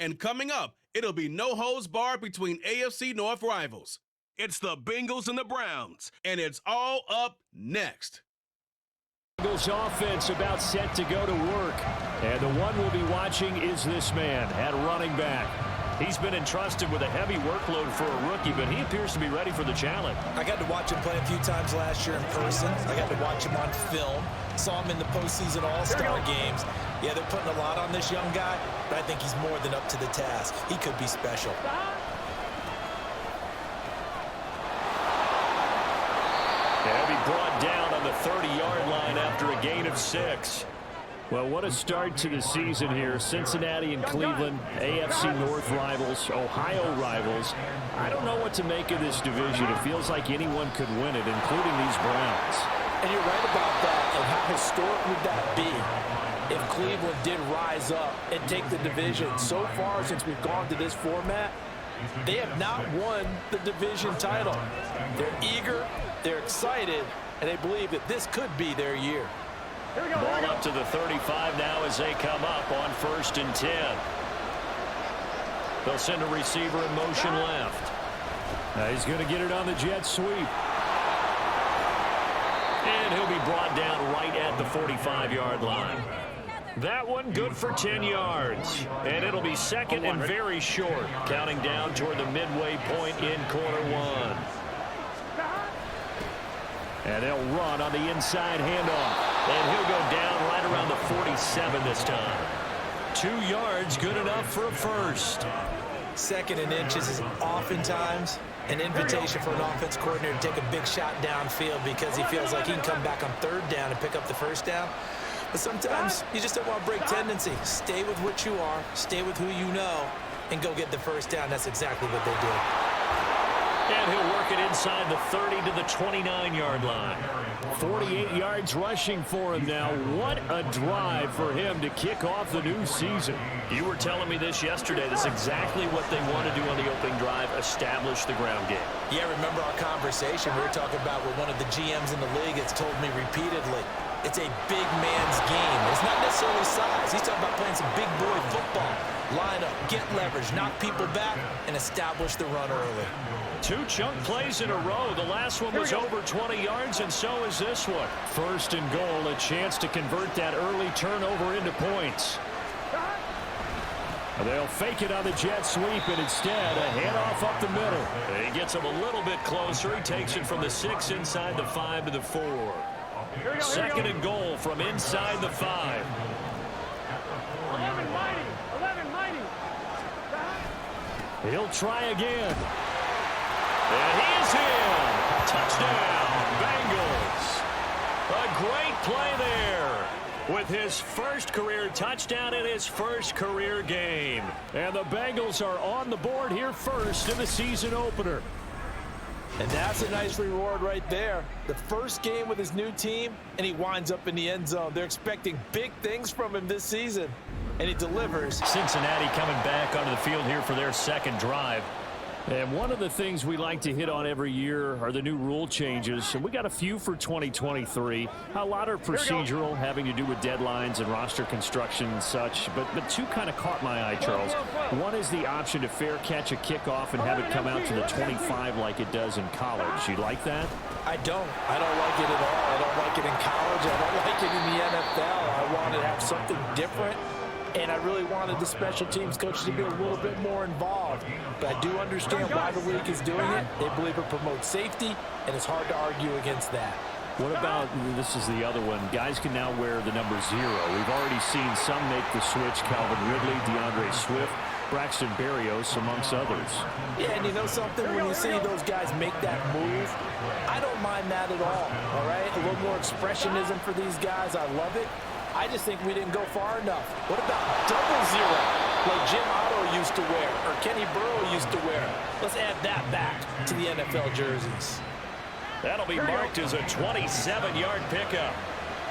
And coming up, it'll be no holds barred between AFC North rivals. It's the Bengals and the Browns, and it's all up next. Bengals offense about set to go to work. And the one we'll be watching is this man at running back. He's been entrusted with a heavy workload for a rookie, but he appears to be ready for the challenge. I got to watch him play a few times last year in person. I got to watch him on film. Saw him in the postseason All-Star games. Yeah, they're putting a lot on this young guy, but I think he's more than up to the task. He could be special. He'll be brought down on the 30-yard line after a gain of 6. Well, what a start to the season here. Cincinnati and Cleveland, AFC North rivals, Ohio rivals. I don't know what to make of this division. It feels like anyone could win it, including these Browns. And you're right about that. And how historic would that be if Cleveland did rise up and take the division? So far, since we've gone to this format, they have not won the division title. They're eager, they're excited, and they believe that this could be their year. Ball up to the 35 now as they come up on 1st and 10. They'll send a receiver in motion left. Now he's going to get it on the jet sweep. And he'll be brought down right at the 45-yard line. That one good for 10 yards. And it'll be second and very short, counting down toward the midway point in quarter one. And they'll run on the inside handoff. And he'll go down right around the 47 this time. 2 yards, good enough for a first. Second and inches is oftentimes an invitation for an offense coordinator to take a big shot downfield because he feels like he can come back on 3rd down and pick up the 1st down. But sometimes you just don't want to break tendency. Stay with what you are, stay with who you know, and go get the 1st down. That's exactly what they did. And he'll work it inside the 30 to the 29-yard line. 48 yards rushing for him now. What a drive for him to kick off the new season. You were telling me this yesterday. That's exactly what they want to do on the opening drive, establish the ground game. Yeah, remember our conversation we were talking about with one of the GMs in the league that's told me repeatedly, it's a big man's game. It's not necessarily size. He's talking about playing some big boy football. Line up, get leverage, knock people back, and establish the run early. 2 chunk plays in a row. The last one was over 20 yards, and so is this one. 1st and goal, a chance to convert that early turnover into points. They'll fake it on the jet sweep, and instead a handoff up the middle. He gets him a little bit closer. He takes it from the 6 inside the 5 to the 4. 2nd and goal from inside the 5. 11 mighty. He'll try again. And he's in. Touchdown, Bengals. A great play there with his first career touchdown in his first career game. And the Bengals are on the board here first in the season opener. And that's a nice reward right there. The first game with his new team, and he winds up in the end zone. They're expecting big things from him this season, and he delivers. Cincinnati coming back onto the field here for their second drive. And one of the things we like to hit on every year are the new rule changes. And we got a few for 2023. A lot are procedural, having to do with deadlines and roster construction and such. But 2 kind of caught my eye, Charles. One is the option to fair catch a kickoff and have it come out to the 25 like it does in college. You like that? I don't like it at all. I don't like it in college. I don't like it in the NFL. I want to have something different. And I really wanted the special teams coaches to be a little bit more involved. But I do understand why the league is doing it. They believe it promotes safety, and it's hard to argue against that. What about, this is the other one, guys can now wear the number 0. We've already seen some make the switch, Calvin Ridley, DeAndre Swift, Braxton Berrios, amongst others. Yeah, and you know something? When you see those guys make that move, I don't mind that at all right? A little more expressionism for these guys. I love it. I just think we didn't go far enough. What about double 0, like Jim Otto used to wear, or Kenny Burrow used to wear? Let's add that back to the NFL jerseys. That'll be marked as a 27-yard pickup.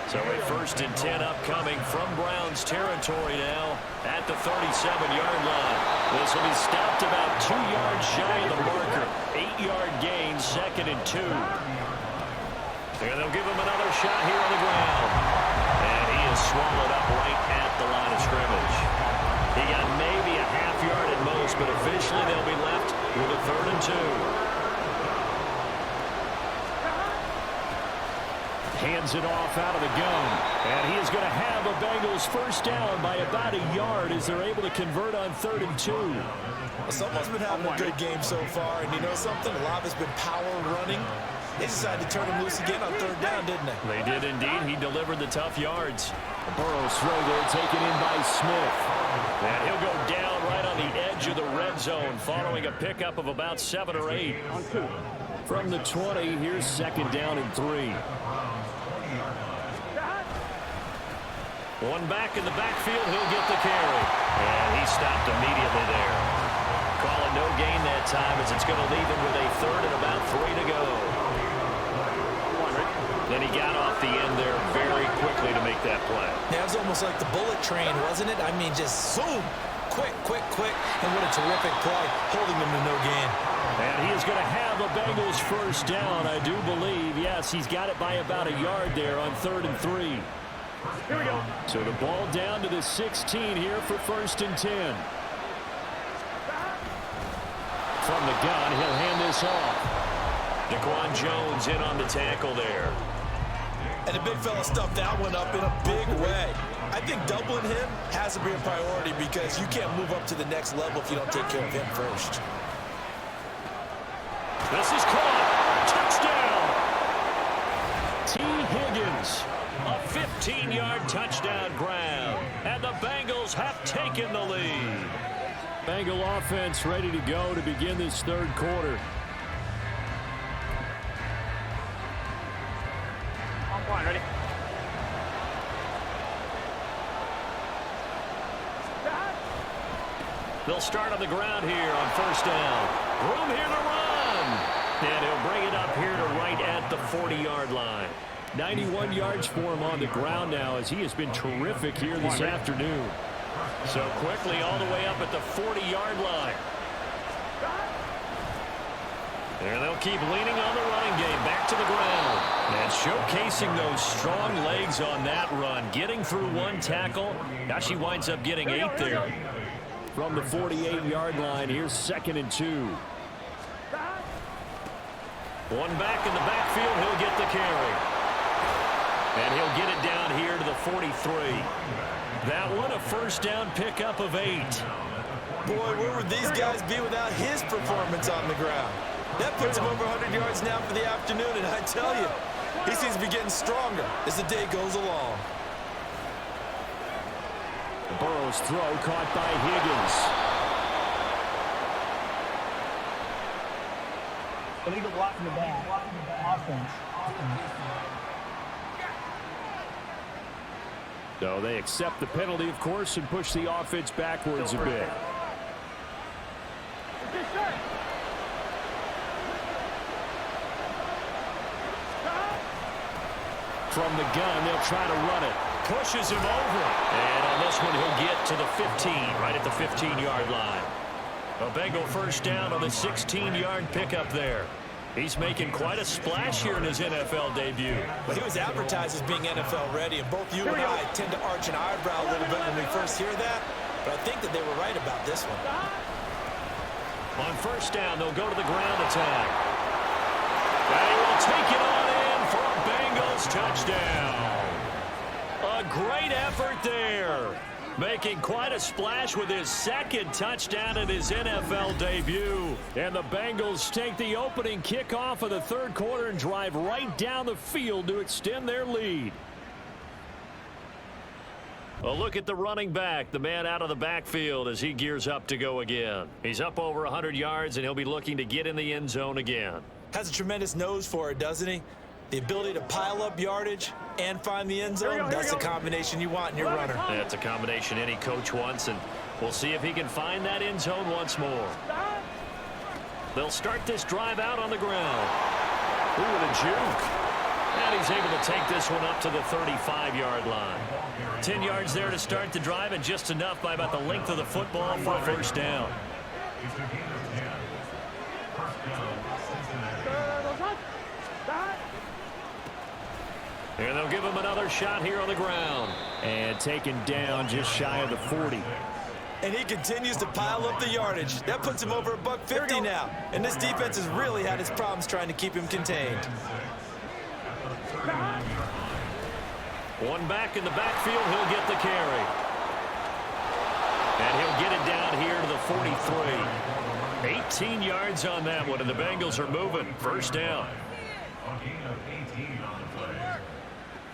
So a 1st and 10 upcoming from Browns territory now at the 37-yard line. This will be stopped about 2 yards shy of the marker. 8-yard gain, 2nd and 2. And they'll give him another shot here on the ground. And he is swallowed up right at the line of scrimmage. He got maybe a half Hands it off out of the gun. And he is going to have a Bengals first down by about a yard as they're able to convert on 3rd and 2. Well, someone's been having a good game so far, and you know something? A lot has been power running. They decided to turn him loose again on 3rd down, didn't they? They did indeed. He delivered the tough yards. Burrow's throw there taken in by Smith. And he'll go down right on the edge of the red zone following a pickup of about 7 or 8. From the 20, here's 2nd down and 3. One back in the backfield, he'll get the carry. And he stopped immediately there. Calling no gain that time as it's going to leave him with a 3rd and about 3 to go. Then he got off the end there very quickly to make that play. Yeah, it was almost like the bullet train, wasn't it? I mean, just zoom. Quick, quick, quick. And what a terrific play, holding him to no gain. And he is going to have a Bengals first down, I do believe. Yes, he's got it by about a yard there on 3rd and 3. Here we go. So the ball down to the 16 here for 1st and 10. From the gun, he'll hand this off. Daquan Jones in on the tackle there. And the big fella stuffed that one up in a big way. I think doubling him has to be a priority because you can't move up to the next level if you don't take care of him first. This is caught. Touchdown. T. Higgins. A 15-yard touchdown grab. And the Bengals have taken the lead. Bengal offense ready to go to begin this 3rd quarter. On point, ready? They'll start on the ground here on 1st down. Room here to run. And he'll bring it up here to right at the 40-yard line. 91 yards for him on the ground now as he has been terrific here this afternoon. So quickly all the way up at the 40-yard line. And they'll keep leaning on the running game back to the ground. And showcasing those strong legs on that run. Getting through one tackle. Now she winds up getting 8 there. From the 48-yard line, here's 2nd and 2. One back in the backfield, he'll get the carry. And he'll get it down here to the 43. That one a first down pickup of 8. Boy, where would these guys be without his performance on the ground? That puts him over 100 yards now for the afternoon, and I tell you, he seems to be getting stronger as the day goes along. Burrow's throw caught by Higgins. Illegal block in the back. Offense. So they accept the penalty, of course, and push the offense backwards a bit. From the gun, they'll try to run it. Pushes him over. And on this one, he'll get to the 15, right at the 15-yard line. A Bengal first down on the 16-yard pickup there. He's making quite a splash here in his NFL debut. Well, he was advertised as being NFL ready, and both you and I tend to arch an eyebrow a little bit when we first hear that, but I think that they were right about this one. On first down, they'll go to the ground attack. And he will take it on in for a Bengals touchdown. A great effort there. Making quite a splash with his 2nd touchdown in his NFL debut. And the Bengals take the opening kickoff of the 3rd quarter and drive right down the field to extend their lead. A look at the running back, the man out of the backfield as he gears up to go again. He's up over 100 yards, and he'll be looking to get in the end zone again. Has a tremendous nose for it, doesn't he? The ability to pile up yardage and find the end zone, that's the combination you want in your runner. That's a combination any coach wants, and we'll see if he can find that end zone once more. They'll start this drive out on the ground. Ooh, with a juke. And he's able to take this one up to the 35-yard line. 10 yards there to start the drive, and just enough by about the length of the football for a first down. And they'll give him another shot here on the ground. And taken down just shy of the 40. And he continues to pile up the yardage. That puts him over $150 now. And this defense has really had its problems trying to keep him contained. One back in the backfield. He'll get the carry. And he'll get it down here to the 43. 18 yards on that one, and the Bengals are moving. First down.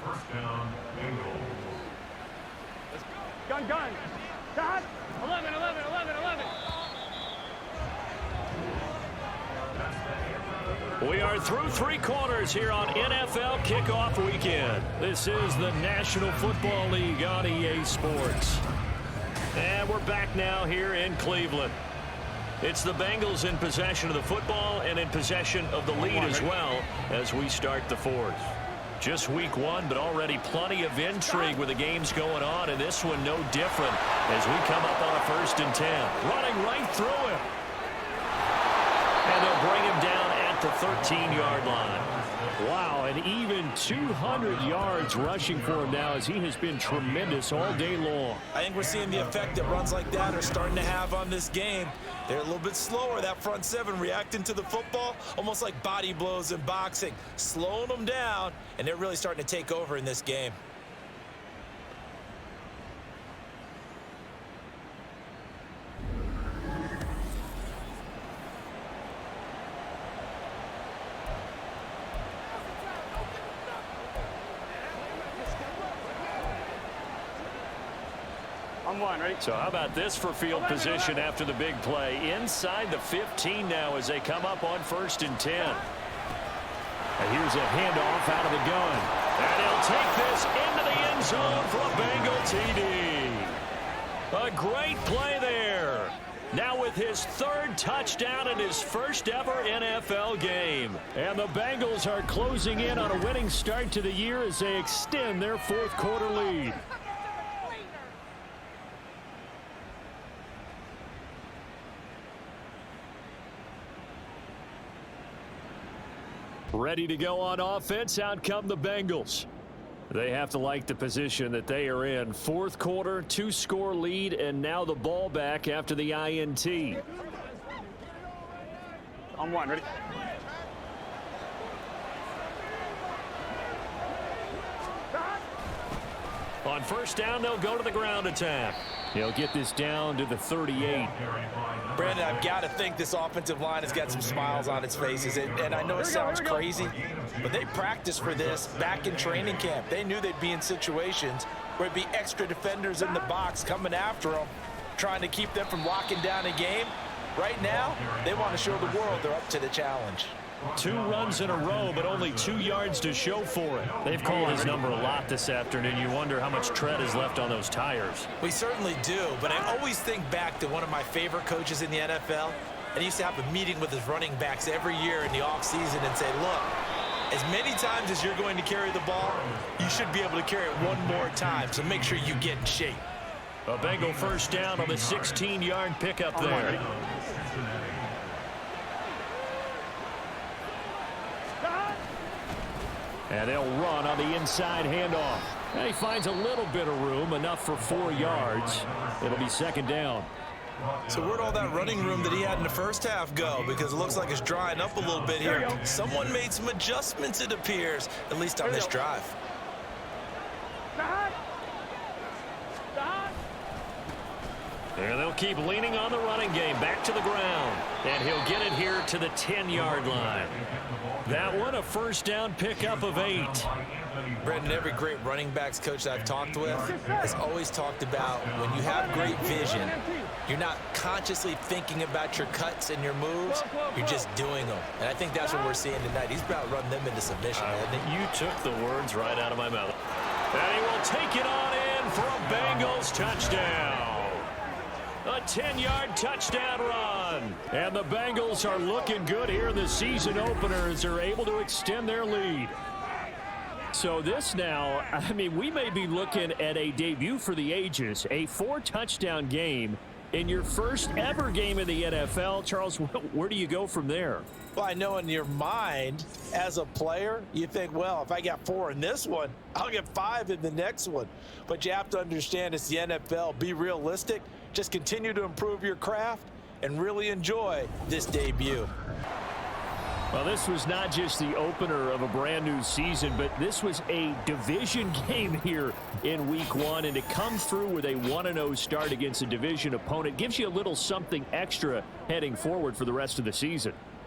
First down, Bengals. Gun. Stop. 11. We are through 3 quarters here on NFL Kickoff Weekend. This is the National Football League on EA Sports. And we're back now here in Cleveland. It's the Bengals in possession of the football and in possession of the lead as well as we start the fourth. Just week 1, but already plenty of intrigue with the games going on, and this one no different as we come up on a 1st and 10. Running right through him. And they'll bring him down at the 13-yard line. Wow, and even 200 yards rushing for him now as he has been tremendous all day long. I think we're seeing the effect that runs like that are starting to have on this game. They're a little bit slower, that front 7, reacting to the football, almost like body blows in boxing, slowing them down, and they're really starting to take over in this game. I'm one, ready? So how about this for field position after the big play? Inside the 15 now as they come up on 1st and 10. And here's a handoff out of the gun. And he'll take this into the end zone for a Bengal TD. A great play there. Now with his 3rd touchdown in his first ever NFL game. And the Bengals are closing in on a winning start to the year as they extend their 4th quarter lead. Ready to go on offense. Out come the Bengals. They have to like the position that they are in. 4th quarter, 2-score lead, and now the ball back after the INT. I'm one, ready? On 1st down, they'll go to the ground attack. He'll get this down to the 38. Brandon, I've got to think this offensive line has got some smiles on its faces. And I know it sounds crazy, but they practiced for this back in training camp. They knew they'd be in situations where it'd be extra defenders in the box coming after them, trying to keep them from locking down a game. Right now, they want to show the world they're up to the challenge. 2 runs in a row, but only 2 yards to show for it. They've called his number a lot this afternoon. You wonder how much tread is left on those tires. We certainly do, but I always think back to one of my favorite coaches in the NFL. And he used to have a meeting with his running backs every year in the offseason and say, look, as many times as you're going to carry the ball, you should be able to carry it one more time, so make sure you get in shape. A Bengal 1st down on the 16-yard pickup there. And they'll run on the inside handoff. And he finds a little bit of room, enough for 4 yards. It'll be 2nd down. So where'd all that running room that he had in the first half go? Because it looks like it's drying up a little bit here. Someone made some adjustments, it appears, at least on this drive. And they'll keep leaning on the running game. Back to the ground. And he'll get it here to the 10-yard line. That one, a 1st down pickup of 8. Brendan, every great running backs coach that I've talked with has always talked about when you have great vision, you're not consciously thinking about your cuts and your moves, you're just doing them. And I think that's what we're seeing tonight. He's about to run them into submission, hasn't he? You took the words right out of my mouth. And he will take it on in for a Bengals touchdown. A 10-yard touchdown run. And the Bengals are looking good here in the season opener as they're able to extend their lead. So this now, I mean, we may be looking at a debut for the ages, a 4-touchdown game in your first ever game in the NFL. Charles, where do you go from there? Well, I know in your mind, as a player, you think, well, if I got 4 in this one, I'll get 5 in the next one. But you have to understand it's the NFL. Be realistic. Just continue to improve your craft and really enjoy this debut. Well, this was not just the opener of a brand new season, but this was a division game here in week 1. And to come through with a 1-0 start against a division opponent gives you a little something extra heading forward for the rest of the season.